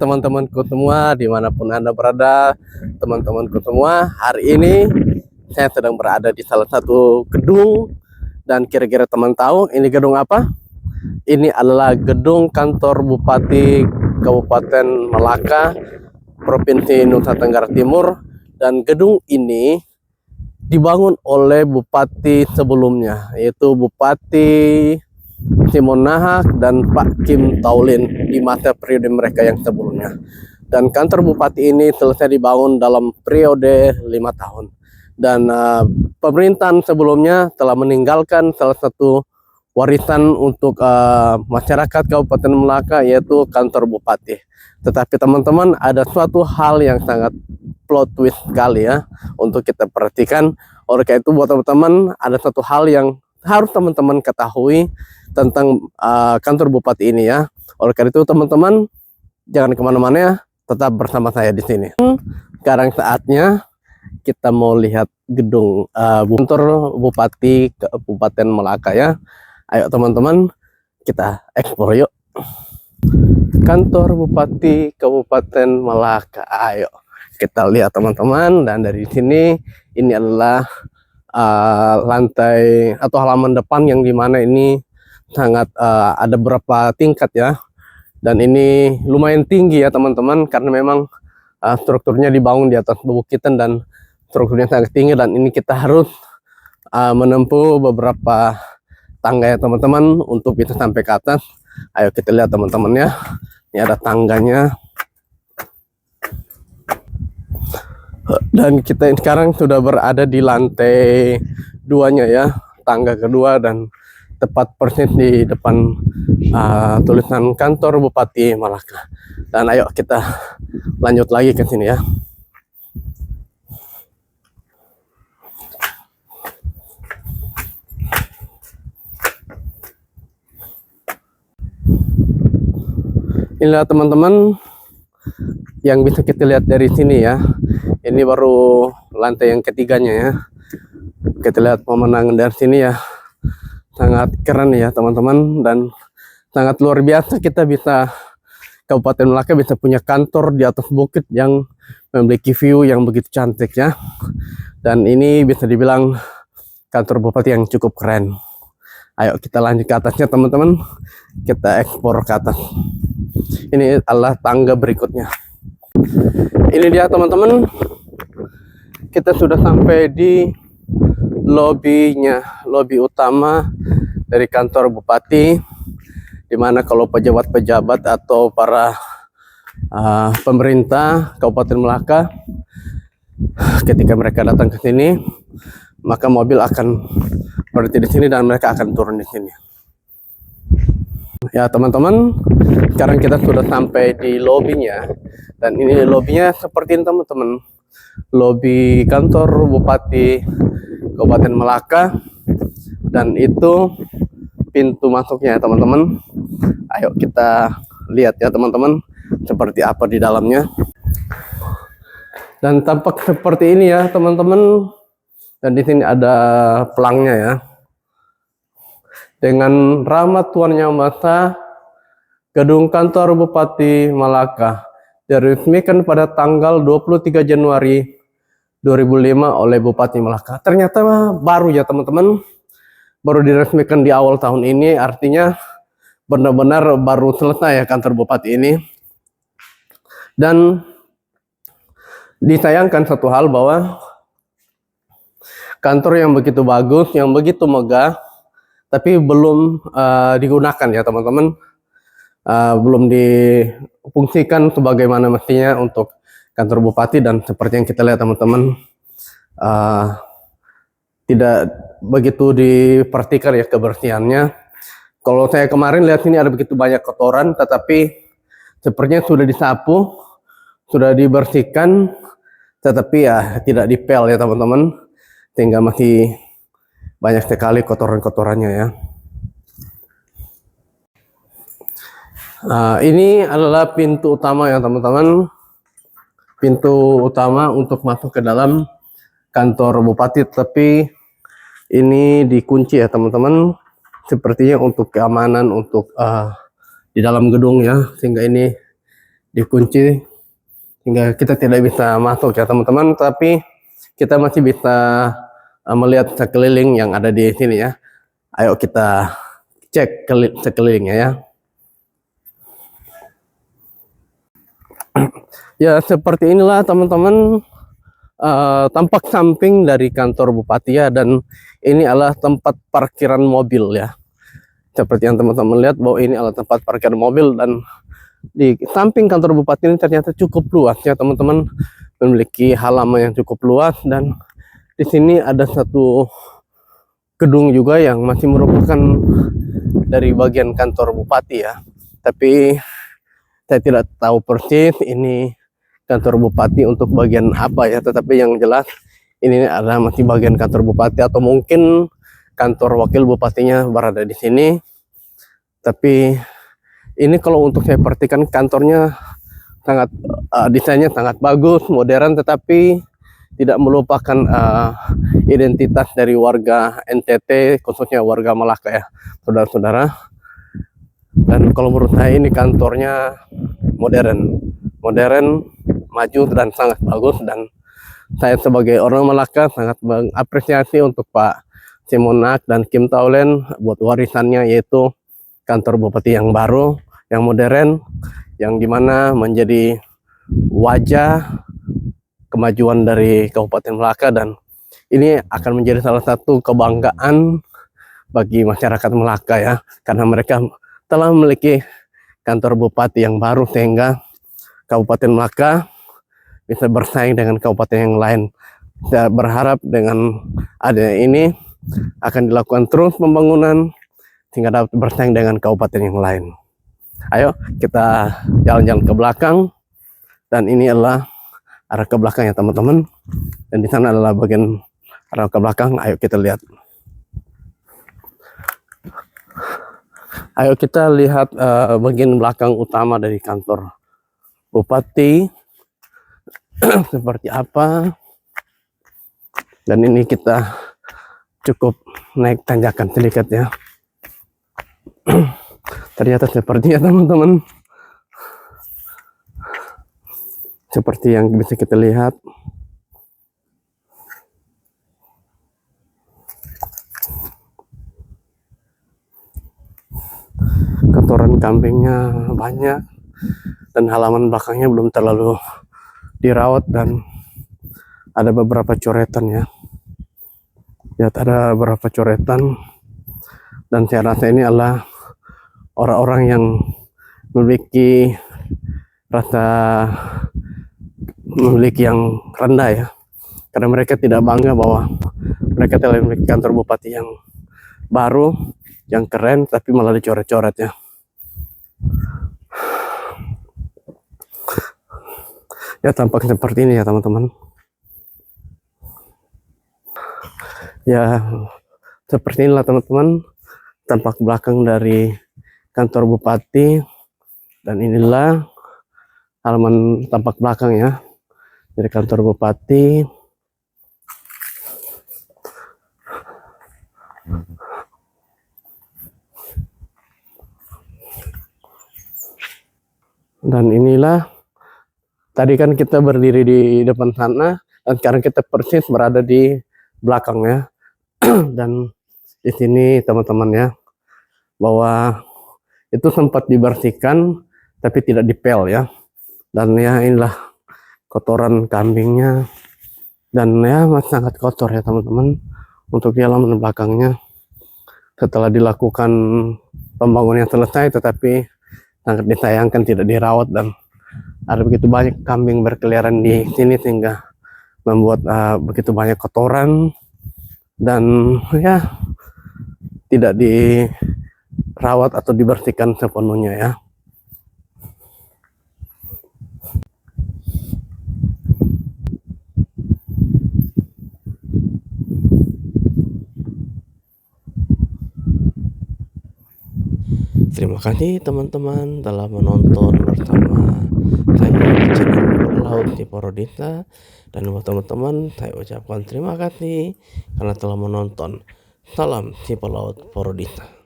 Teman-temanku semua dimanapun Anda berada, teman-temanku semua, hari ini saya sedang berada di salah satu gedung. Dan kira-kira teman tahu ini gedung apa? Ini adalah gedung kantor Bupati Kabupaten Malaka, Provinsi Nusa Tenggara Timur. Dan gedung ini dibangun oleh bupati sebelumnya, yaitu Bupati Simon Nahak dan Pak Kim Taulin di masa periode mereka yang sebelumnya. Dan kantor bupati ini selesai dibangun dalam periode 5 tahun. Dan pemerintahan sebelumnya telah meninggalkan salah satu warisan untuk masyarakat Kabupaten Malaka, yaitu kantor bupati. Tetapi teman-teman, ada suatu hal yang sangat plot twist sekali ya untuk kita perhatikan. Oleh karena itu buat teman-teman, ada satu hal yang harus teman-teman ketahui tentang kantor bupati ini ya. Oleh karena itu teman-teman, jangan kemana-mana ya, tetap bersama saya di sini. Sekarang saatnya kita mau lihat gedung kantor bupati Kabupaten Malaka ya. Ayo teman-teman, kita eksplor yuk. Kantor bupati Kabupaten Malaka, ayo kita lihat teman-teman. Dan dari sini ini adalah lantai atau halaman depan yang dimana ini sangat ada beberapa tingkat ya. Dan ini lumayan tinggi ya teman-teman, karena memang strukturnya dibangun di atas bebukitan dan strukturnya sangat tinggi. Dan ini kita harus menempuh beberapa tangga ya teman-teman untuk bisa sampai ke atas. Ayo kita lihat teman-teman ya. Ini ada tangganya. Dan kita sekarang sudah berada di lantai 2-nya ya, tangga kedua, dan tepat persis di depan tulisan kantor Bupati Malaka. Dan ayo kita lanjut lagi ke sini ya. Inilah teman-teman yang bisa kita lihat dari sini ya. Ini baru lantai yang ketiganya ya. Kita lihat pemandangan dari sini ya, sangat keren ya teman-teman, dan sangat luar biasa kita bisa, Kabupaten Malaka bisa punya kantor di atas bukit yang memiliki view yang begitu cantik ya. Dan ini bisa dibilang kantor bupati yang cukup keren. Ayo kita lanjut ke atasnya teman-teman, kita ekspor ke atas. Ini adalah tangga berikutnya. Ini dia teman-teman, kita sudah sampai di lobinya, lobi utama dari kantor bupati, dimana kalau pejabat-pejabat atau para pemerintah Kabupaten Malaka ketika mereka datang ke sini, maka mobil akan berhenti di sini dan mereka akan turun di sini. Ya teman-teman, sekarang kita sudah sampai di lobinya, dan ini lobinya seperti ini teman-teman, lobi kantor Bupati Kabupaten Malaka, dan itu pintu masuknya ya teman-teman. Ayo kita lihat ya teman-teman, seperti apa di dalamnya. Dan tampak seperti ini ya teman-teman. Dan di sini ada pelangnya ya. Dengan rahmat Tuhan Yang Maha Esa, gedung kantor Bupati Malaka diresmikan pada tanggal 23 Januari 2005 oleh Bupati Malaka. Ternyata baru ya teman-teman, baru diresmikan di awal tahun ini, artinya benar-benar baru selesai ya kantor bupati ini. Dan disayangkan satu hal, bahwa kantor yang begitu bagus, yang begitu megah, tapi belum digunakan ya teman-teman, belum difungsikan sebagaimana mestinya untuk kantor bupati. Dan seperti yang kita lihat teman-teman, tidak begitu diperhatikan ya kebersihannya. Kalau saya kemarin lihat sini ada begitu banyak kotoran, tetapi sepertinya sudah disapu, sudah dibersihkan, tetapi ya tidak dipel ya teman-teman, sehingga masih banyak sekali kotoran-kotorannya ya. Ini adalah pintu utama ya teman-teman, pintu utama untuk masuk ke dalam kantor bupati, tapi ini dikunci ya teman-teman, sepertinya untuk keamanan untuk di dalam gedung ya, sehingga ini dikunci hingga kita tidak bisa masuk ya teman-teman, tapi kita masih bisa melihat sekeliling yang ada di sini ya. Ayo kita cek sekelilingnya ya. Ya seperti inilah teman-teman tampak samping dari kantor bupati ya, dan ini adalah tempat parkiran mobil ya. Seperti yang teman-teman lihat bahwa ini adalah tempat parkiran mobil, dan di samping kantor bupati ini ternyata cukup luas ya teman-teman, memiliki halaman yang cukup luas, dan di sini ada satu gedung juga yang masih merupakan dari bagian kantor bupati ya, tapi saya tidak tahu persis ini kantor bupati untuk bagian apa ya, tetapi yang jelas ini adalah masih bagian kantor bupati, atau mungkin kantor wakil bupatinya berada di sini. Tapi ini kalau untuk saya perhatikan kantornya sangat desainnya sangat bagus, modern, tetapi tidak melupakan identitas dari warga NTT, khususnya warga Malaka ya, saudara-saudara. Dan kalau menurut saya ini kantornya modern, maju dan sangat bagus, dan saya sebagai orang Malaka sangat mengapresiasi untuk Pak Simonak dan Kim Taulen buat warisannya, yaitu kantor bupati yang baru, yang modern, yang dimana menjadi wajah kemajuan dari Kabupaten Malaka, dan ini akan menjadi salah satu kebanggaan bagi masyarakat Malaka ya, karena mereka telah memiliki kantor bupati yang baru, sehingga Kabupaten Malaka bisa bersaing dengan kabupaten yang lain. Saya berharap dengan adanya ini akan dilakukan terus pembangunan sehingga dapat bersaing dengan kabupaten yang lain. Ayo kita jalan-jalan ke belakang, dan ini adalah arah ke belakang ya teman-teman, dan di sana adalah bagian arah ke belakang. Ayo kita lihat. Ayo kita lihat bagian belakang utama dari kantor bupati seperti apa. Dan ini kita cukup naik tanjakan sedikit ya. Ternyata sepertinya teman-teman, seperti yang bisa kita lihat, kotoran kambingnya banyak, dan halaman belakangnya belum terlalu dirawat, dan ada beberapa coretan ya. Lihat, ada beberapa coretan, dan saya rasa ini adalah orang-orang yang memiliki rasa yang rendah ya, karena mereka tidak bangga bahwa mereka telah memiliki kantor bupati yang baru, yang keren, tapi malah dicoret-coret ya. Ya tampak seperti ini ya teman-teman. Ya seperti inilah teman-teman tampak belakang dari kantor bupati, dan inilah halaman tampak belakang ya dari kantor bupati. Dan inilah, tadi kan kita berdiri di depan sana, dan sekarang kita persis berada di belakangnya. Dan di sini teman-teman ya, bahwa itu sempat dibersihkan tapi tidak dipel ya. Dan ya inilah kotoran kambingnya, dan ya masih sangat kotor ya teman-teman untuk di halaman belakangnya. Setelah dilakukan pembangunan yang selesai, tetapi sangat disayangkan tidak dirawat, dan ada begitu banyak kambing berkeliaran di sini sehingga membuat begitu banyak kotoran, dan ya tidak dirawat atau dibersihkan sepenuhnya ya. Terima kasih teman-teman telah menonton bersama saya di channel Laut di Porodita, dan buat teman-teman saya ucapkan terima kasih karena telah menonton. Salam si pelaut Porodita.